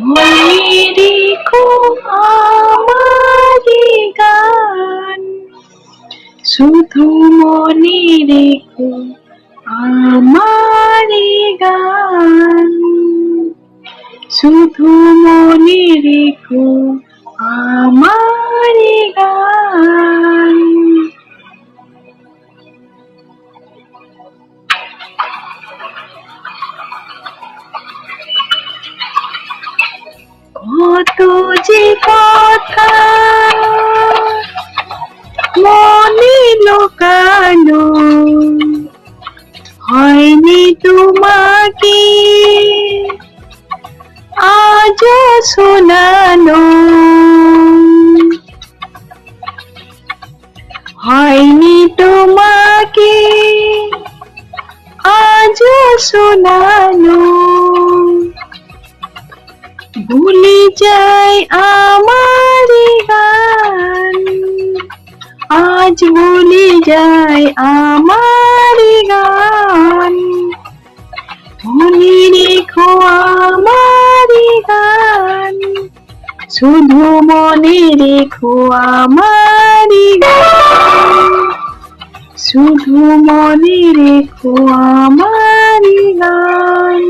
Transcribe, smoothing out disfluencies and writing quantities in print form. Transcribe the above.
মনে রেখো আমারি গান, শুধু মনে রেখো আমারি গান, শুধু মনে রেখো আমারি গান। কত যে কথা মনে লুকানো, হয়নি তোমাকে আজও শোনানো, হয়নি তোমাকে আজও শোনানো। ভুলে যাই আমারি গান, আজ ভুলে যাই আমারি গান, মনে রেখো আমারি গান, শুধু মনে রেখো আমারি গান, শুধু মনে রেখো আমারি গান।